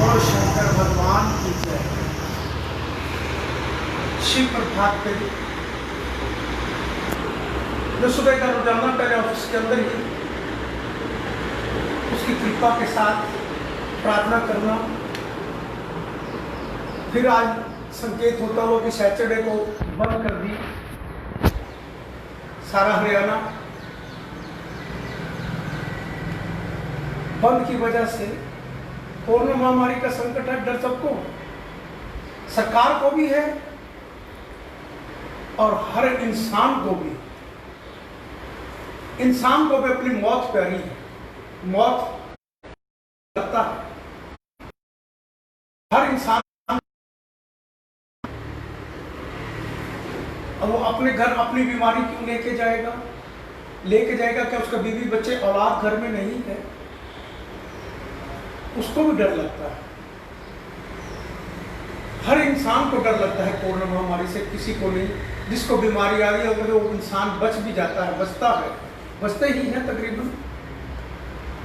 और शंकर भगवान की जय। शिव प्रभात पे जो सुबह का रोजाना पहले ऑफिस के अंदर ही उसकी कृपा के साथ प्रार्थना करना, फिर आज संकेत होता हुआ कि सैटरडे को बंद कर दी सारा हरियाणा। बंद की वजह से कोरोना महामारी का संकट है, डर सबको, सरकार को भी है और हर इंसान को भी। इंसान को भी अपनी मौत प्यारी है, मौत लगता है हर इंसान। अब वो अपने घर अपनी बीमारी क्यों लेके जाएगा? क्या उसका बीवी बच्चे औलाद घर में नहीं है? उसको भी डर लगता है, हर इंसान को डर लगता है कोरोना महामारी से। किसी को नहीं, जिसको बीमारी आ रही है अगर वो इंसान बच भी जाता है, बचते ही हैं तकरीबन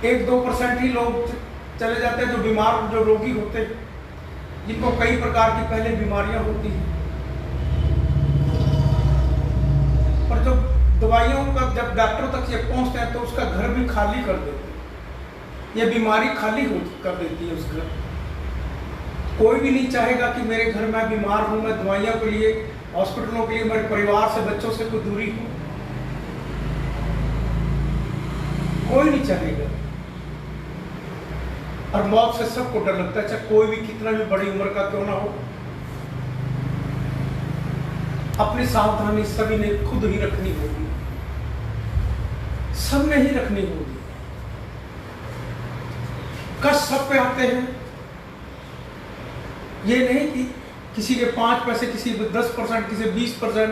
1-2% ही लोग चले जाते हैं जो बीमार, जो रोगी होते हैं, जिनको कई प्रकार की पहले बीमारियां होती हैं। पर जब दवाइयों का जब डॉक्टर तक ये पहुंचते हैं तो उसका घर भी खाली कर देते हैं, ये बीमारी खाली कर देती है उस घर। कोई भी नहीं चाहेगा कि मेरे घर में बीमार हूं, मैं दवाइयों के लिए, हॉस्पिटलों के लिए, मेरे परिवार से, बच्चों से कोई दूरी हो, कोई नहीं चाहेगा। और मौत से सबको डर लगता है, चाहे कोई भी कितना भी बड़ी उम्र का क्यों ना हो। अपनी सावधानी सभी ने खुद ही रखनी होगी, सबने ही रखनी होगी। कष्ट सब पे आते हैं, ये नहीं कि किसी के 5 पैसे, किसी पे 10%, किसी 20%,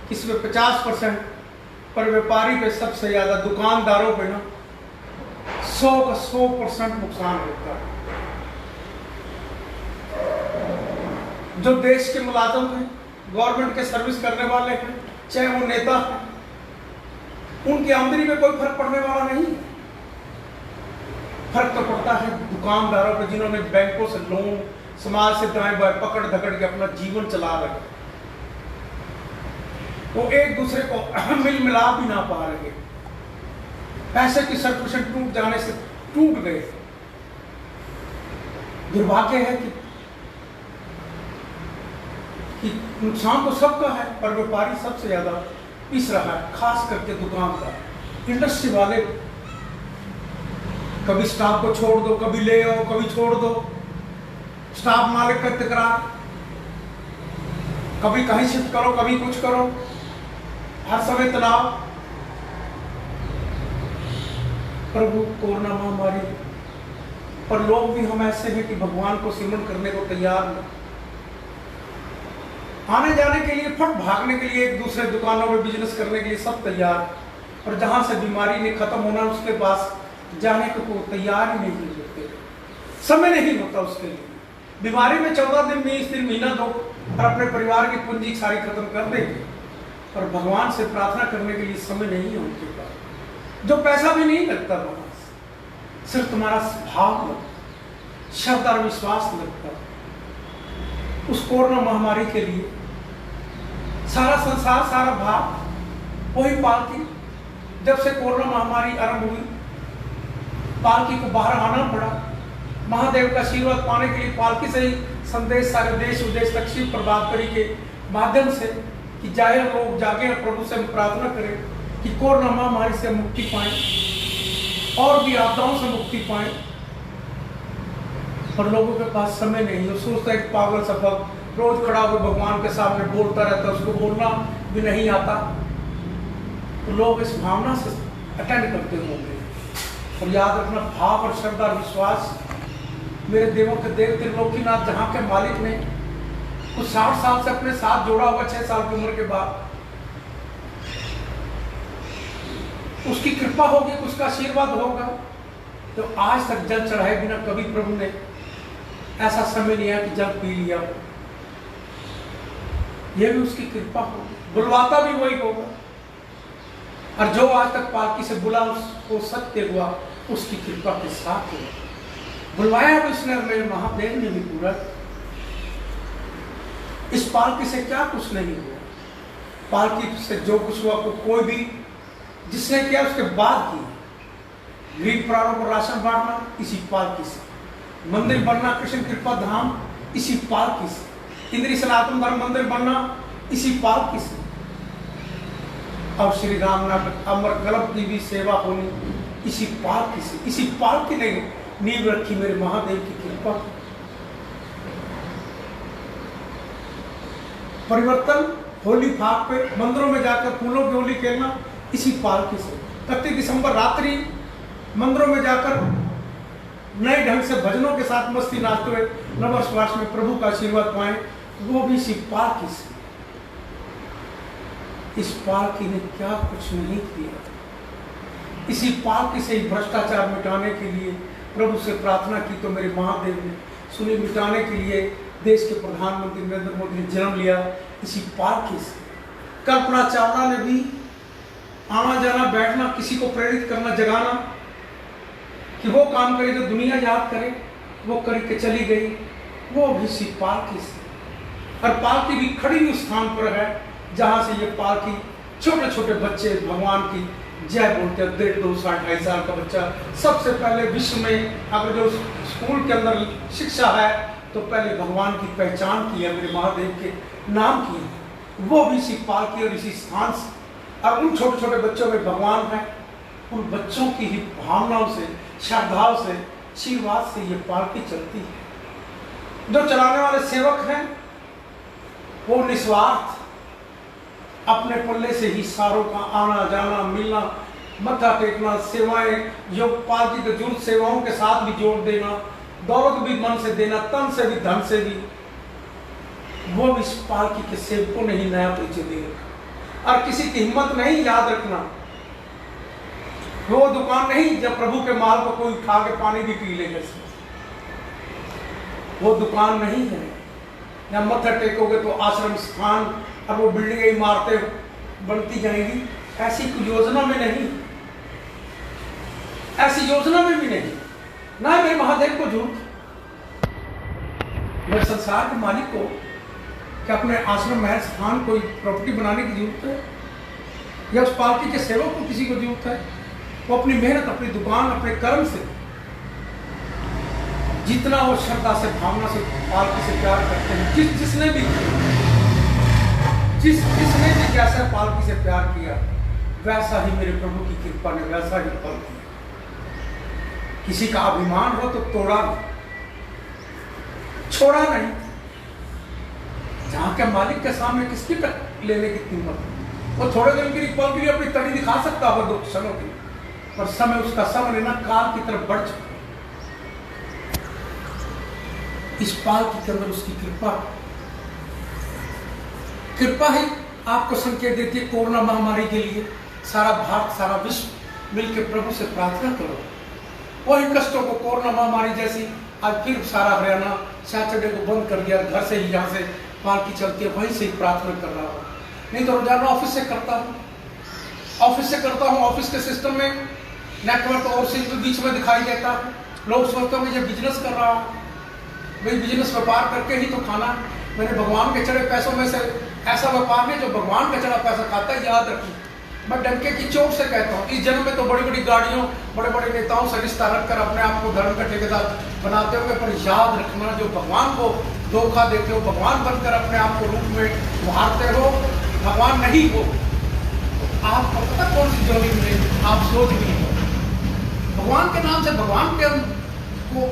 किसी पे 50%, पर व्यापारी पे सबसे ज्यादा, दुकानदारों पे ना 100% नुकसान होता है। जो देश के मुलाजिम हैं, गवर्नमेंट के सर्विस करने वाले हैं, चाहे वो नेता हैं, उनकी आमदनी में कोई फर्क पड़ने वाला नहीं है। फर्क तो पड़ता है दुकानदारों पे, जिन्होंने बैंकों से लोन, समाज से दाएं बाएं पकड़ धकड़ के अपना जीवन चला रहे, वो एक दूसरे को मिल मिला भी ना पा रहे, पैसे की सर्कुलेशन टूट जाने से टूट गए। दुर्भाग्य है कि नुकसान तो सबका है, पर व्यापारी सबसे ज्यादा पिस रहा है, खास करके दुकानदार, इंडस्ट्री वाले। कभी स्टाफ को छोड़ दो, कभी ले आओ, कभी छोड़ दो, स्टाफ मालिक का तकरार, कभी कहीं शिफ्ट करो, कभी कुछ करो, हर समय तनाव। प्रभु कोरोना महामारी पर लोग भी हम ऐसे हैं कि भगवान को सिमरन करने को तैयार नहीं, आने जाने के लिए, फट भागने के लिए, एक दूसरे दुकानों में बिजनेस करने के लिए सब तैयार, और जहां से बीमारी ने खत्म होना उसके पास जाने को तैयार ही नहीं होते, समय नहीं होता उसके लिए। बीमारी में 14 दिन, 20 दिन, महीना, 2 और अपने परिवार की पूंजी सारी खत्म कर देंगे, पर भगवान से प्रार्थना करने के लिए समय नहीं है उनके पास। जो पैसा भी नहीं लगता वहां, सिर्फ तुम्हारा भाव लगता, श्रद्धा और विश्वास लगता। उस कोरोना महामारी के लिए सारा संसार, सारा भाव वही पालकी। जब से कोरोना महामारी आरंभ हुई, पालकी को बाहर आना पड़ा। महादेव का आशीर्वाद पाने के लिए पालकी से ही संदेश सारे देश विदेश तक शिव प्रभातपरी के माध्यम से कि जाए लोग जागे और प्रभु से प्रार्थना करें कि कोरोना महामारी से मुक्ति पाए और भी आपदाओं से मुक्ति पाए। पर लोगों के पास समय नहीं है, सोचता है पागल सफल रोज खड़ा होकर भगवान के सामने बोलता रहता, उसको बोलना भी नहीं आता। तो लोग इस भावना से अटेंड करते होंगे। और याद रखना, भाव और श्रद्धा और विश्वास, मेरे देवों के देव त्रिलोकीनाथ जहां के मालिक ने कुछ 60 साल से अपने साथ जोड़ा हुआ, 6 साल की उम्र के बाद उसकी कृपा होगी, उसका आशीर्वाद होगा, तो आज तक जल चढ़ाए बिना कभी प्रभु ने ऐसा समय नहीं आया कि जल पी लिया। यह भी उसकी कृपा होगी, बुलवाता भी वही होगा। और जो आज तक पालकी से बुला उसको सत्य हुआ, उसकी कृपा के साथ हुआ। बुलवाया भी उसने, मेरे महादेव ने भी पूरा। इस पालकी से क्या कुछ नहीं हुआ, पालकी से जो कुछ हुआ को कोई भी जिसने किया उसके बाद किया। गरीब प्राणों को राशन बांटना इसी पालकी से, मंदिर बनना कृष्ण कृपा धाम इसी पालकी से, इंद्री सनातन धर्म मंदिर बनना इसी पालकी से, और श्री राम नाटक अमर कल्प की भी सेवा होनी इसी पालकी से। इसी पालकी ने नींव रखी मेरे महादेव की कृपा। परिवर्तन होली फाग पे मंदिरों में जाकर फूलों की होली खेलना इसी पालकी से। 31 दिसंबर रात्रि मंदिरों में जाकर नए ढंग से भजनों के साथ मस्ती नाचते हुए नववर्ष में प्रभु का आशीर्वाद पाएं, वो भी इसी पालकी से। इस पालकी ने क्या कुछ नहीं किया। इसी पालकी से ही भ्रष्टाचार मिटाने के लिए प्रभु से प्रार्थना की तो मेरे महादेव ने सुनी। मिटाने के लिए देश के प्रधानमंत्री नरेंद्र मोदी ने जन्म लिया इसी पालकी से। कल्पना चावला ने भी आना जाना बैठना, किसी को प्रेरित करना, जगाना कि वो काम करे जो दुनिया याद करे, वो करके चली गई, वो भी इसी पालकी से। और पालकी भी खड़ी उस स्थान पर है जहां से ये पालकी छोटे छोटे बच्चे भगवान की जय बोलते हैं। 1.5, 2 साल 2.5 साल का बच्चा सबसे पहले विश्व में अगर जो स्कूल के अंदर शिक्षा है तो पहले भगवान की पहचान की है, मेरे महादेव के नाम की है, वो भी इसी पालकी और इसी स्थान से। और उन छोटे छोटे बच्चों में भगवान है, उन बच्चों की ही भावनाओं से, श्रद्धाओं से, आशीर्वाद से ये पालकी चलती है। जो चलाने वाले सेवक हैं वो निस्वार्थ अपने पल्ले से ही सारों का आना जाना, मिलना, मत्था टेकना, सेवाएं जो पालकी के जरूरत सेवाओं के साथ भी जोड़ देना, दौलत भी मन से देना, तन से भी धन से भी, वो भी इस पालकी के सेवकों ने ही नया परिचय दे रखा। और किसी की हिम्मत नहीं, याद रखना, वो दुकान नहीं जब प्रभु के माल को कोई खा के पानी भी पी लेगा, वो दुकान नहीं है। या मत्था टेकोगे तो आश्रम स्थान और वो बिल्डिंग इमारतें बनती जाएंगी, ऐसी कोई योजना में नहीं, ऐसी योजना में भी नहीं। ना मेरे महादेव को जरूरत, मेरे संसार के मालिक को क्या अपने आश्रम महल स्थान कोई प्रॉपर्टी बनाने की जरूरत है, या उस पालकी के सेवक को किसी को जरूरत है? वो अपनी मेहनत, अपनी दुकान, अपने कर्म से जितना वो श्रद्धा से, भावना से पालकी से प्यार करते हैं, जिसने भी जैसा पालकी से प्यार किया वैसा ही मेरे प्रभु की कृपा ने वैसा ही फल किया। किसी का अभिमान हो तो तोड़ा नहीं, छोड़ा नहीं। जहां के मालिक के सामने किसकी तक लेने की कीमत, वो थोड़े दिन के लिए पल के लिए अपनी तड़ी दिखा सकता हो दुख क्षणों के, पर समय उसका समय लेना काल की तरफ बढ़ चुका। इस पालकी के अंदर उसकी कृपा ही आपको संकेत देती है। कोरोना महामारी के लिए सारा भारत, सारा विश्व मिलकर प्रभु से प्रार्थना करो। वही कष्टों को, कोरोना महामारी जैसी आज फिर सारा हरियाणा सैटरडे को बंद कर दिया, घर से ही यहाँ से पालकी चलती है, वहीं से ही प्रार्थना कर रहा हूँ। नहीं तो रोजाना ऑफिस से करता हूँ, ऑफिस के सिस्टम में नेटवर्क और सिर्फ बीच में दिखाई देता है। लोग सोचते हैं मुझे बिजनेस कर रहा हूँ, भाई बिजनेस व्यापार करके ही तो खाना। मैंने भगवान के चढ़े पैसों में से ऐसा व्यापार नहीं जो भगवान का चढ़ा पैसा खाता है, याद रखिए। मैं डंके की चोट से कहता हूँ, इस जन्म में तो बड़ी बड़ी गाड़ियों, बड़े बड़े नेताओं से रिश्ता रखकर अपने आप को धर्म का ठेकेदार बनाते होंगे, पर याद रखना जो भगवान को धोखा देते हो, भगवान बनकर अपने आप को रूप में उभारते हो, भगवान नहीं हो, आपको पता कौन सी जोड़ी मिलेगी, आप सोच भी नहीं। भगवान के नाम से भगवान के को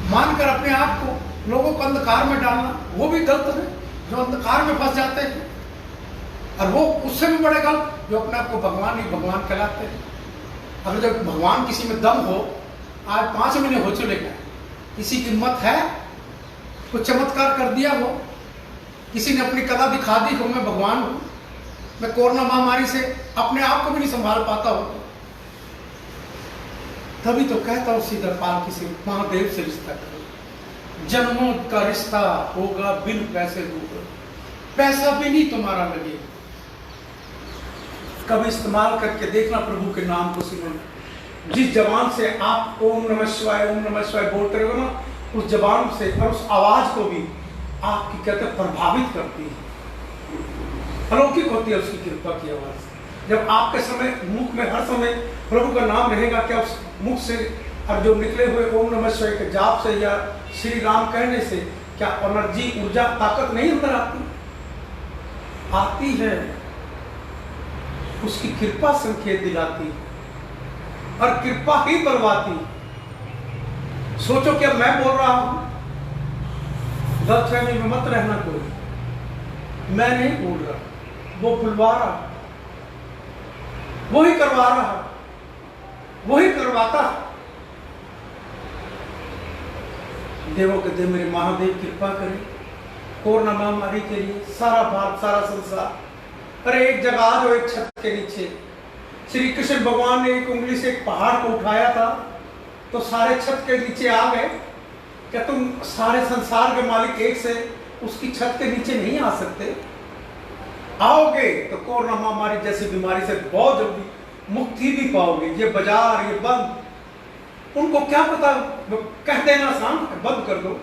मानकर अपने आप को लोगों को अंधकार में डालना, वो भी गलत है। जो अंधकार में फंस जाते हैं, और वो उससे भी बड़े गलत जो अपने आप को भगवान ही भगवान कहलाते हैं। अगर जब भगवान किसी में दम हो, आज 5 महीने हो चले गए, किसी की हिम्मत है, कुछ चमत्कार कर दिया हो, किसी ने अपनी कला दिखा दी हो, मैं भगवान हूं, मैं कोरोना महामारी से अपने आप को भी नहीं संभाल पाता हूं, तभी तो कहता हूं सीधा पालकी से, महादेव से रिश्ता करो। जन्मों का रिश्ता होगा बिन पैसे होगा, पैसा भी नहीं तुम्हारा लगेगा। कभी इस्तेमाल करके देखना प्रभु के नाम को सिमरन, जिस जबान से आप ओम नमः शिवाय बोलते रहो ना, उस जबान से और उस आवाज को भी आपकी कहते प्रभावित करती है, अलौकिक होती है उसकी कृपा की आवाज। जब आपके समय मुख में हर समय प्रभु का नाम रहेगा, क्या उस मुख से और जो निकले हुए ओम नमः शिवाय के जाप से या श्री राम कहने से क्या एनर्जी, ऊर्जा, ताकत नहीं अंदर आती है? उसकी कृपा संकेत दिलाती और कृपा ही बलवाती। सोचो क्या मैं बोल रहा हूं, गलतफहमी में मत रहना कोई, मैं नहीं बोल रहा, वो बुलवा रहा, वो ही करवा रहा, वो ही करवाता। देवों के देव मेरे महादेव कृपा करें कोरोना महामारी के लिए सारा भारत, सारा संसार। अरे एक जगह आ जाओ, एक छत के नीचे श्री कृष्ण भगवान ने एक उंगली से एक पहाड़ को उठाया था तो सारे छत के नीचे आ गए। क्या तुम सारे संसार के मालिक एक से उसकी छत के नीचे नहीं आ सकते? आओगे तो कोरोना महामारी जैसी बीमारी से बहुत जल्दी मुक्ति भी पाओगे। ये बाजार, ये बंद, उनको क्या पता, कह देना आसान है, बंद कर दो।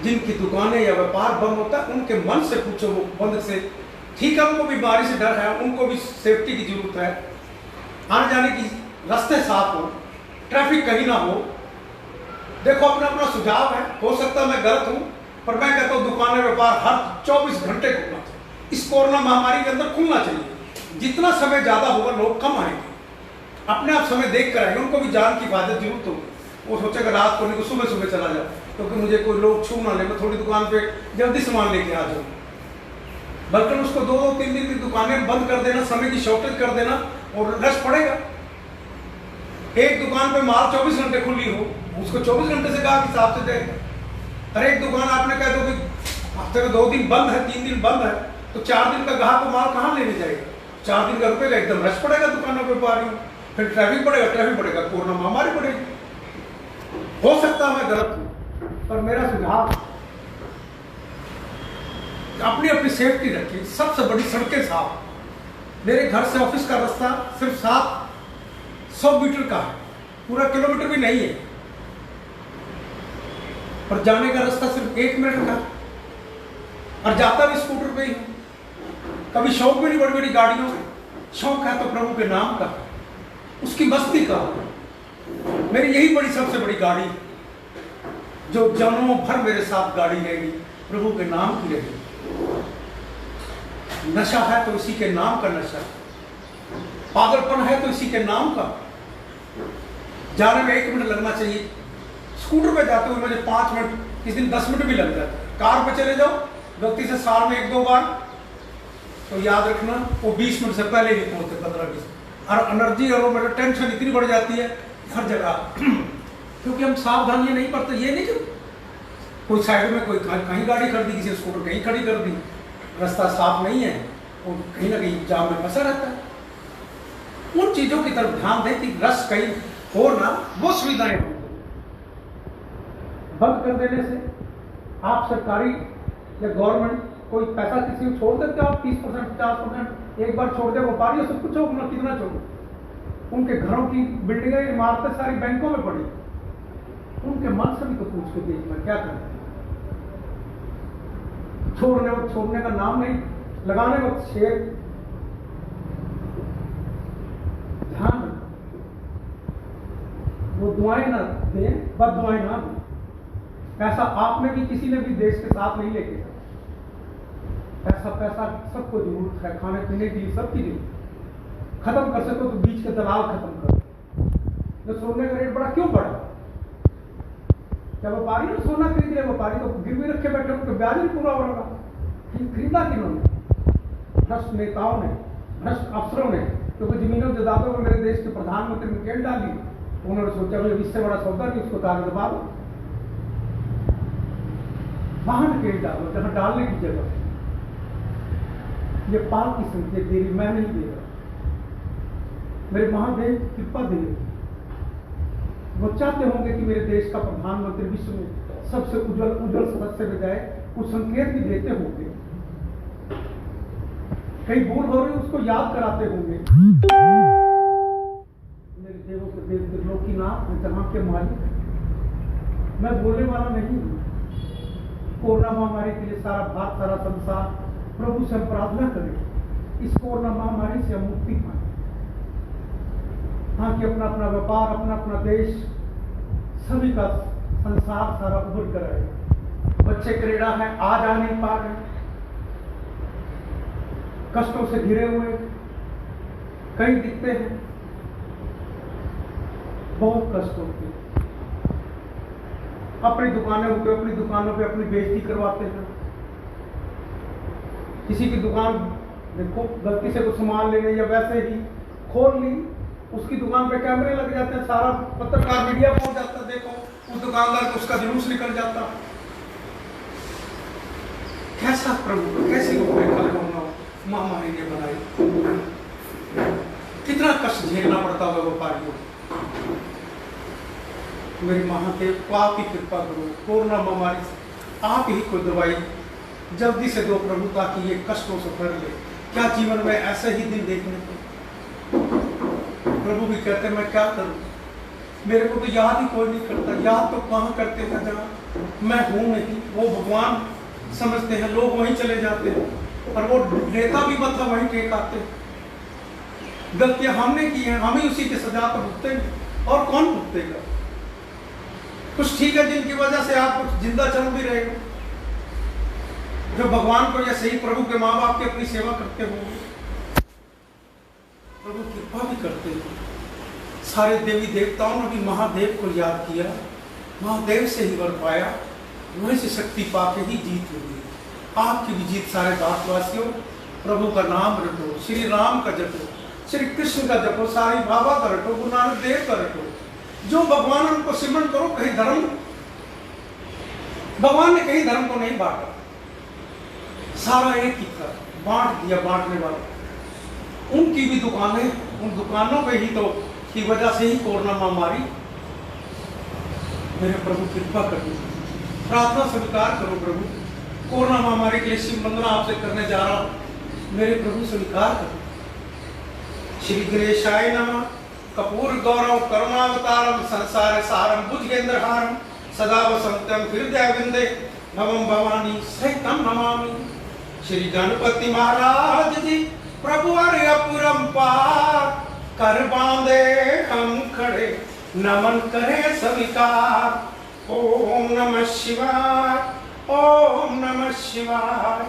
जिनकी दुकानें या व्यापार बंद होता है उनके मन से पूछो, वो बंद से ठीक है, उनको बीमारी से डर है, उनको भी सेफ्टी की जरूरत है, आने जाने की रास्ते साफ हो, ट्रैफिक कहीं ना हो। देखो अपना अपना सुझाव है, हो सकता है मैं गलत हूं, पर मैं कहता हूं दुकानें, व्यापार हर 24 घंटे खुलना चाहिए। इस कोरोना महामारी के अंदर खुलना चाहिए। जितना समय ज्यादा होगा लोग कम आएंगे, अपने आप समय देख कर आएंगे। उनको भी जान की हिफाजत जरूरत होगी। वो सोचेगा रात को नहीं तो सुबह सुबह चला जाओ, क्योंकि मुझे कोई लोग छू ना ले, मैं थोड़ी दुकान पे जल्दी सामान लेके आ जाऊँ। बल्कि उसको 2-3 दिन की दुकानें बंद कर देना, समय की शॉर्टेज कर देना और रश पड़ेगा। एक दुकान पे माल 24 घंटे खुली हो, उसको 24 घंटे से कहा हिसाब से देगा। अरे एक दुकान आपने कह दो कि हफ्ते में 2 दिन बंद है, 3 दिन बंद है, तो 4 दिन का ग्राहक को माल कहाँ लेने जाएगा? 4 दिन का रुपएगा, एकदम रश पड़ेगा दुकानों पे, व्यापारियों, फिर ट्रैफिक पड़ेगा, कोरोना महामारी पड़ेगी। हो सकता है मैं गलत हूं, पर मेरा सुझाव अपनी अपनी सेफ्टी रखिए। सबसे बड़ी सड़कें साफ। मेरे घर से ऑफिस का रास्ता सिर्फ 700 मीटर का है, पूरा किलोमीटर भी नहीं है, और जाने का रास्ता सिर्फ 1 मिनट का, और जाता भी स्कूटर पे ही। कभी शौक भी नहीं बड़ी बड़ी गाड़ियों में, शौक है तो प्रभु के नाम का, उसकी मस्ती का। मेरी यही बड़ी सबसे बड़ी गाड़ी, जो जन्मों भर मेरे साथ गाड़ी रहेगी, प्रभु के नाम की रहेगी। नशा है तो इसी के नाम का नशा, पागलपन है तो इसी के नाम का। जाने में 1 मिनट लगना चाहिए, स्कूटर पे जाते हुए मुझे 5 मिनट, किस दिन 10 मिनट भी लग जाता है। कार पे चले जाओ गलती से साल में 1-2 बार, तो याद रखना वो 20 मिनट से पहले ही पहुंचते, 15-20। और एनर्जी और मेरा टेंशन इतनी बढ़ जाती है हर जगह, क्योंकि हम सावधानियां नहीं बरते। ये नहीं कि कोई साइड में कोई कहीं गाड़ी कर दी, किसी स्कूटर कहीं खड़ी कर दी, रास्ता साफ नहीं है, वो कहीं ना कहीं जाम में फंसा रहता है। उन चीजों की तरफ ध्यान दें कि रस कहीं हो ना, वो सुविधाएं हो। बंद कर देने से आप सरकारी या गवर्नमेंट कोई पैसा किसी को छोड़ देते हो, आप 30%, 50% एक बार छोड़ दे, व्यापारियों से पूछो कितना छोड़ो। उनके घरों की बिल्डिंगें, इमारतें सारी बैंकों में पड़ी, उनके मन से भी तो पूछ के देखना क्या करते। छोड़ने का नाम नहीं, लगाने वक्त शेर ध्यान रखो, वो दुआएं ना दें, बद दुआएं ना दें। पैसा आपने भी किसी ने भी देश के साथ नहीं लेके जाना। पैसा सबको जरूरत है, खाने पीने के लिए सबकी जरूरत। खत्म कर सको तो बीच के दलाल खत्म करो। जो सोने का रेट बढ़ा, क्यों बढ़ा? क्या व्यापारी ने सोना खरीद लिया? व्यापारी तो गिरवी रखे बैठे, उनको ब्याज नहीं पूरा हो रहा। खरीदा किन्होंने? भ्रष्ट नेताओं ने, भ्रष्ट अफसरों ने, क्योंकि जमीनों जायदादों में मेरे देश के प्रधानमंत्री ने केल डाली। उन्होंने सोचा इससे बड़ा सौदा नहीं, उसको तार दबा दो, वहां केल डालो जहां डालने की जगह। ये पाप की संकेत दे रही, मैं नहीं दे रहा। मेरे महादेव कृपा दे रहे। वो चाहते होंगे कि मेरे देश का प्रधानमंत्री विश्व में सबसे उज्जवल सदस्य में जाए, कुछ संकेत भी देते होंगे, कहीं भूल हो रही उसको याद कराते होंगे। मेरे देवों के देव त्रिलोकीनाथ हैं, जहाँ के मालिक हैं। मैं बोलने वाला नहीं हूँ। कोरोना महामारी के लिए सारा भारत, सारा संसार प्रभु से हम प्रार्थना करें, इस कोरोना महामारी से हम मुक्ति पाएं। हाँ कि अपना अपना व्यापार, अपना अपना देश, सभी का संसार सारा उभर कर आए। बच्चे कनेडा हैं, आ जा नहीं पा रहे, कष्टों से घिरे हुए, कई दिखते हैं, बहुत कष्ट होते हैं। अपनी दुकानों पे अपनी बेइज्जती करवाते हैं। किसी की दुकान देखो, गलती से कुछ सामान लेने या वैसे ही खोल ली, उसकी दुकान पे कैमरे लग जाते हैं, सारा पत्रकार मीडिया पहुंच जाता है, देखो उस दुकानदार को उसका जुलूस निकल जाता। कैसा प्रभु, कैसी महामारी ने बनाई, कितना कष्ट झेलना पड़ता होगा व्यापारियों को। मेरी महादेव, आप ही कृपा करो, कोरोना महामारी से आप ही को दवाई जल्दी से दो प्रभु, ताकि ये कष्टों से भर ले। क्या जीवन में ऐसे ही दिन देखने को। प्रभु भी कहते मैं क्या करूं, मेरे को तो याद ही कोई नहीं करता। याद तो कहाँ करते हैं जहाँ मैं हूं नहीं, वो भगवान समझते हैं। लोग वहीं चले जाते हैं और वो नेता भी मतलब वहीं टेक आते हैं। गलतियां हमने की हैं, हम ही उसी की सजा तो भुगतेंगे, और कौन भुगतेगा। कुछ ठीक है जिनकी वजह से आप कुछ जिंदा चल भी रहे हो, जो भगवान को या सही प्रभु के माँ बाप की अपनी सेवा करते हो, प्रभु कृपा भी करते हो। सारे देवी देवताओं ने भी महादेव को याद किया, महादेव से ही वर पाया, वहीं से शक्ति पाके ही जीत हुई। आपकी भी जीत सारे भारतवासियों। प्रभु का नाम रटो, श्री राम का जपो, श्री कृष्ण का जपो, साईं बाबा का रटो, गुरु नानक देव का रटो। जो भगवान उनको सिमरन करो। कहीं धर्म, भगवान ने कहीं धर्म को नहीं बांटा, सारा एक ही था, बांट दिया बांटने वाला। उनकी भी दुकानें, उन दुकानों पे ही तो की वजह से ही कोरोना महामारी। मेरे प्रभु कृपा करो, प्रार्थना स्वीकार करो प्रभु। कोरोना महामारी के लिए शिव वंदना आपसे करने जा रहा हूं, मेरे प्रभु स्वीकार करो। श्री गणेशाय नमः। कपूर गौरव करुणावतारम संसार सारम भुजगेंद्रहारम सदा वसंतम हृदय विंदे भवम भवानी सहितम नमामि। श्री गणपति महाराज जी प्रभु अपरंपार कर बांधे हम खड़े, नमन करे स्वीकार। ओम नमः शिवाय, ओम नमः शिवाय।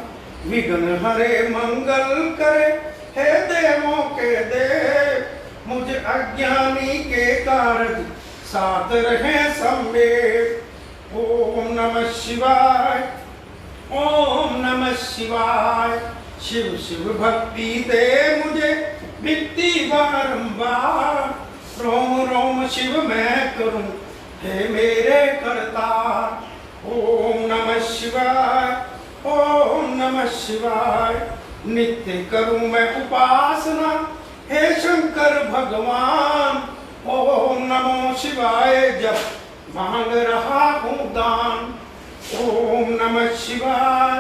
विघ्न हरे मंगल करे, हे देवों के देव, मुझे अज्ञानी के कारण साथ रहे सम्मेद। ओम नमः शिवाय, ओम नमः शिवाय। शिव शिव भक्ति दे मुझे बिकती बारंबार, रोम रोम शिव मैं करूं, हे मेरे करतार। ओम नमः शिवाय, ओम नमः शिवाय। नित्य करूं मैं उपासना, हे शंकर भगवान। ओम नमो शिवाय जब मांग रहा हूँ दान। ओम नमः शिवाय,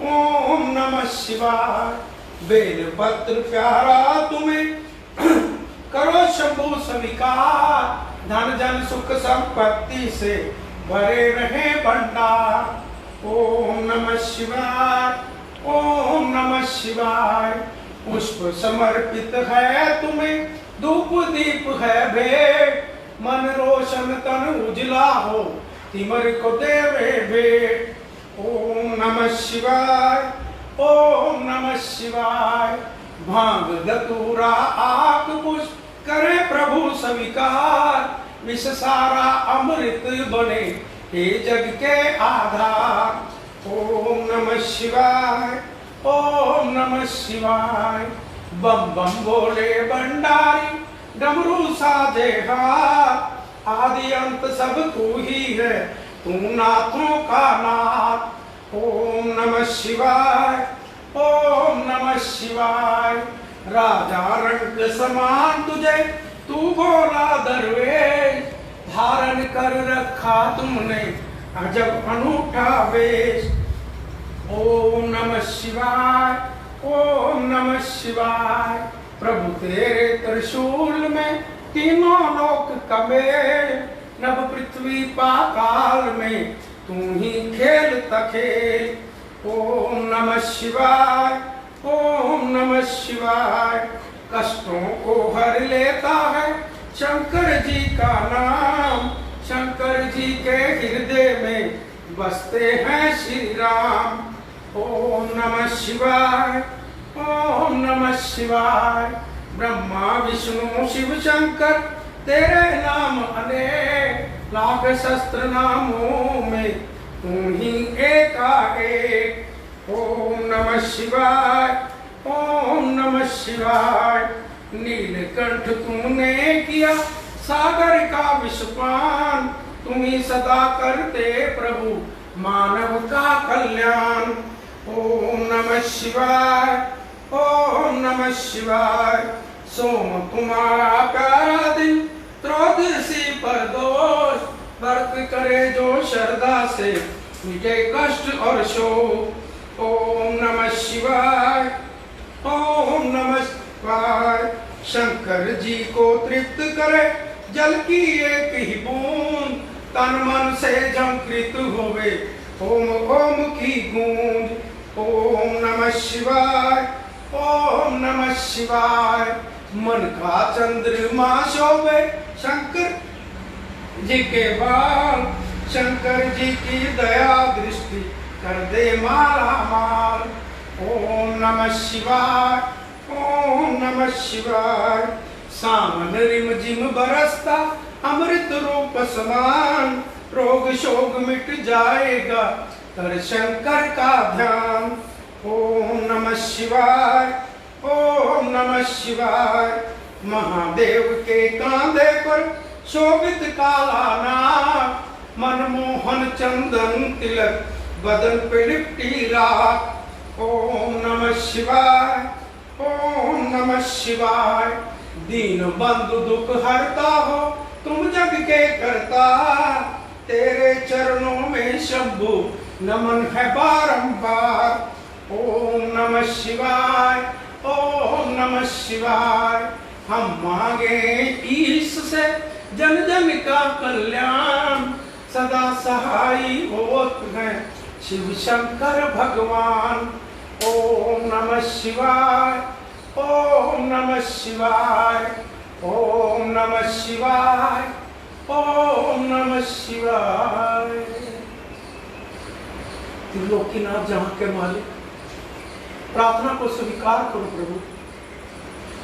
ओम नमः शिवाय। बेल पत्र प्यारा तुम्हें करो शंभु स्वीकार, धन जन सुख संपत्ति से भरे रहे भंडार। ओम नमः शिवाय, ओम नमः शिवाय। पुष्प समर्पित है तुम्हें, धूप दीप है भेंट, मन रोशन तन उजला हो, तिमर को देवे भेंट। ओम नमः शिवाय, ओम नमः शिवाय। भांग धतूरा आक पुष्प करे प्रभु स्वीकार, विष सारा अमृत बने हे जग के आधार। ओम नमः शिवाय, ओम नमः शिवाय। बम बम बोले भंडारी, डमरू साजे हाथ, आदि अंत सब तू ही है, तू नाथों का नाथ। ओम नमः शिवाय, ओम नमः शिवाय। राजा रंग समान तुझे तू बोला दरवेश, धारण कर रखा तुमने अजब अनूठा वेश। ओम नमः शिवाय, ओम नमः शिवाय। प्रभु तेरे त्रिशूल में तीनों लोक कमेल, नभ पृथ्वी पाताल में तू ही खेल तखेल। ओम नमः शिवाय, ओम नमः शिवाय। कष्टों को हर लेता है शंकर जी का नाम, शंकर जी के हृदय में बसते हैं श्री राम। ओम नमः शिवाय, ओम नमः शिवाय। ब्रह्मा विष्णु शिव शंकर तेरे नाम अनेक, लाख शस्त्र नामों में तू ही एकाएक। ओम नमः शिवाय, ओम नमः शिवाय। नीलकंठ तूने किया सागर का विषपान, तुम ही सदा करते प्रभु मानव का कल्याण। ओम नमः शिवाय, ओम नमः शिवाय। सोम तुम्हारा प्यारा दिन, त्रयोदशी पर दोष, व्रत करे जो श्रद्धा से मिटे कष्ट और शोक। ओम नमः शिवाय, ओम नमः शिवाय। शंकर जी को तृप्त करे जल की एक ही बूंद, तन मन से झंकृत होवे ओम ओम की गूंज। ओम नमः शिवाय, ओम नमः शिवाय। मन का चंद्रमा शोभे शंकर जी के बाल, शंकर जी की दया दृष्टि कर दे माला माल। ओम नमः शिवाय, ओम नमः शिवाय। सावन रिम जिम बरसता अमृत रूप समान, रोग शोक मिट जाएगा कर शंकर का ध्यान। ओम नमः शिवाय, ओम नमः शिवाय। महादेव के कांधे पर शोभित काला नाग, मनमोहन चंदन तिलक बदन पे लिपटी राख। ओम नमः शिवाय, ओम नमः शिवाय। दीन बंधु दुख हरता हो तुम जग के करता, तेरे चरणों में शंभु नमन है बारंबार। ओम नमः शिवाय, ओम नमः शिवाय। हम मांगे ईश से जन जन का कल्याण, सदा सहाई होत है शिव शंकर भगवान। ओम नमः शिवाय, ओम नमः शिवाय, ओम नमः शिवाय, ओम नमः शिवाय। त्रिलोकीनाथ जहां के मालिक, प्रार्थना को स्वीकार करो प्रभु।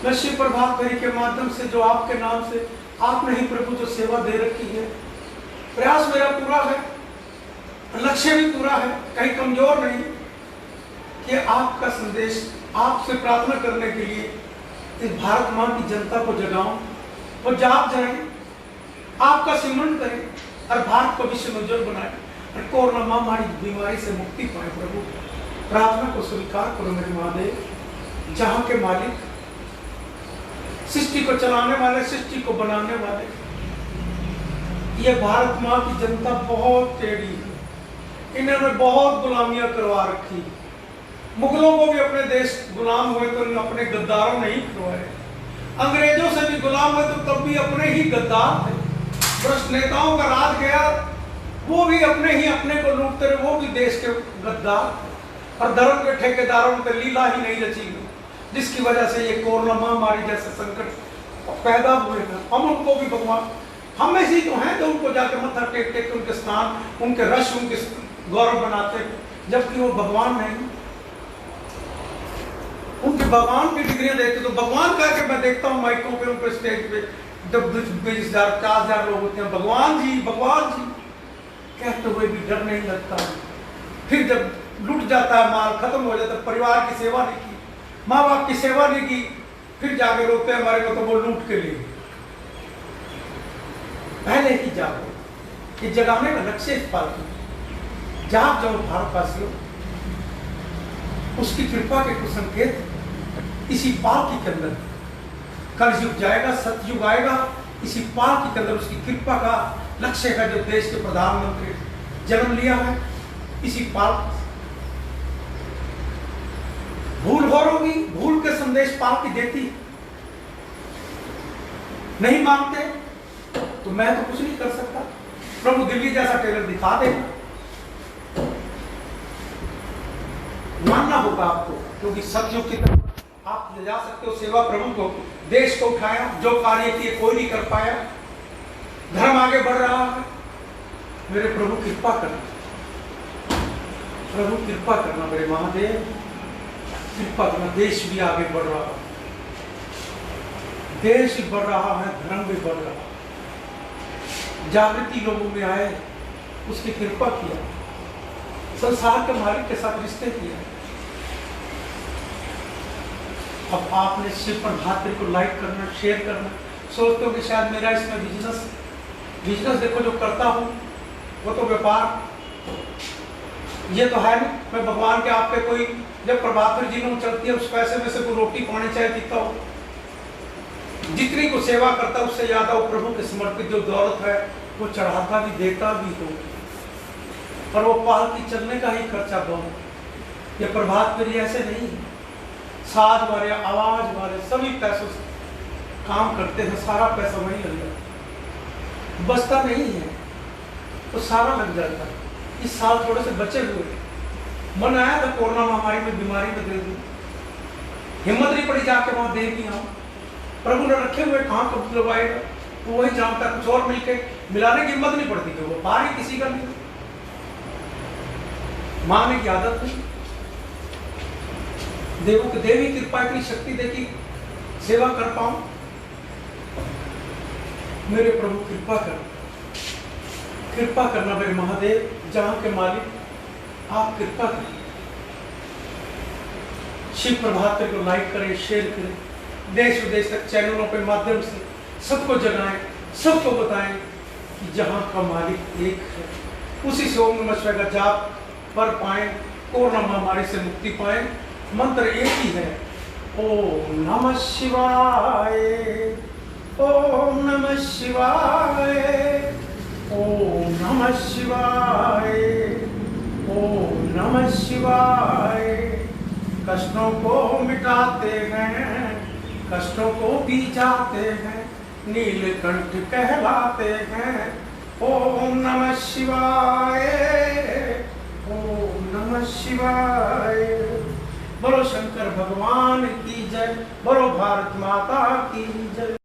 मैं शिव प्रभात फेरी के माध्यम से जो आपके नाम से आपने ही प्रभु जो सेवा दे रखी है, प्रयास मेरा पूरा है, लक्ष्य भी पूरा है, कहीं कमजोर नहीं, कि आपका संदेश आपसे प्रार्थना करने के लिए इस भारत मां की जनता को जगाऊं, वो जाग जाए, आपका सिमरन करें और भारत को विश्व में उज्जवल बनाए और कोरोना महामारी बीमारी से मुक्ति पाए प्रभु। प्रार्थना को स्वीकार करो मेरे महादेव। जहां के मालिक, सृष्टि को चलाने वाले, सृष्टि को बनाने वाले, ये भारत मां की जनता बहुत टेढ़ी है, इन्होंने बहुत गुलामियां करवा रखी। मुगलों को भी अपने देश गुलाम हुए तो अपने गद्दारों ने ही करवाए, अंग्रेजों से भी गुलाम हुए तो तब भी अपने ही गद्दार थे। भ्रष्ट नेताओं का राज गया, वो भी अपने को लूटते रहे, वो भी देश के गद्दार थे। और धर्म के ठेकेदारों ने लीला ही नहीं रची, जिसकी वजह से ये कोरोना महामारी जैसे संकट पैदा हुए हैं। हम उनको भी भगवान, हम ऐसे ही तो हैं जो उनको जाकर मत्था टेक टेक के उनके स्थान, उनके रश, उनके गौरव बनाते, जबकि वो भगवान नहीं। उनके भगवान की डिग्रियां देते तो भगवान कह के मैं देखता हूँ माइकों पे, उनके स्टेज पे जब 20,000 40,000 लोग होते हैं, भगवान जी कहते हुए भी डर नहीं लगता। फिर जब लूट जाता है माल, खत्म हो जाता है, परिवार की सेवा नहीं की, माँ बाप की सेवा नहीं की, फिर जाके रोते हैं हमारे को तो वो लूट के लिए। पहले ही जागो, ये जगाने का लक्ष्य इस बात की, जाग जाओ भारतवासियों। उसकी कृपा के कुछ संकेत इसी पालकी के अंदर, कलयुग जाएगा, सतयुग आएगा, इसी पालकी के अंदर उसकी कृपा का लक्ष्य है। जो देश के प्रधानमंत्री जन्म लिया है इसी पालकी, भूल हो रही, भूल के संदेश पालकी देती। नहीं मानते तो मैं तो कुछ नहीं कर सकता। प्रभु दिल्ली जैसा टेलर दिखा देगा। मानना होगा आपको, क्योंकि सत्युग की तरफ आप ले जा सकते हो। सेवा प्रभु को, देश को उठाया, जो कार्य किए कोई नहीं कर पाया। धर्म आगे बढ़ रहा है। मेरे प्रभु कृपा करना, प्रभु कृपा करना, मेरे महादेव कृपा करना। देश भी आगे बढ़ रहा है, देश भी बढ़ रहा है, धर्म भी बढ़ रहा है। जागृति लोगों में आए, उसकी कृपा किया, संसार के मालिक के साथ रिश्ते किया। अब आपने शिव प्रभात को लाइक करना, शेयर करना, सोचते हो कि शायद मेरा इसमें बिजनेस देखो जो करता हूं वो तो व्यापार, ये तो है नहीं। मैं भगवान के आपके कोई जब प्रभात जी चलती है उस पैसे में से कोई रोटी पानी चाहे पीता हो, जितनी को सेवा करता है उससे ज्यादा वो प्रभु के समर्पित जो दौलत है वो चढ़ाता भी, देता भी हो। और वो पालकी चलने का ही खर्चा बहुत। ये प्रभात फेरी ऐसे नहीं है, साज वाले, आवाज वाले सभी पैसों से काम करते हैं। सारा पैसा वहीं लग जाता, बचता नहीं है तो सारा लग जाता है। इस साल थोड़े से बचे हुए, मन आया था कोरोना महामारी में बीमारी में दे दूं, हिम्मत नहीं पड़ी जाके वहां दे दी। हाँ, प्रभु ने रखे हुए कहाँ कब लगवाएगा, तो वही जानता। कुछ और मिलके मिलाने की हिम्मत नहीं पड़ती कि वो पार ही किसी का नहीं, मांगने की आदत नहीं। देवी कृपा की शक्ति देखी सेवा कर पाऊं। मेरे प्रभु कृपा करना मेरे महादेव, जहां के मालिक आप कृपा करें। शिव प्रभात को लाइक करें, शेयर करें, देश विदेश तक चैनलों के माध्यम से सबको जगाएं, सबको बताएं कि जहां का मालिक एक है। उसी से ओम नमः शिवाय का जाप कर पाए, कोरोना महामारी से मुक्ति पाए। मंत्र एक ही है, ओम नमः शिवाय, ओम नमः शिवाय, ओम नमः शिवाय, ओम नमः शिवाय। कष्टों को मिटाते हैं, कष्टों को भी जाते हैं, नीलकंठ कहलाते हैं। ओम नमः शिवाय, ओम नमः शिवाय। बोलो शंकर भगवान की जय, बोलो भारत माता की जय।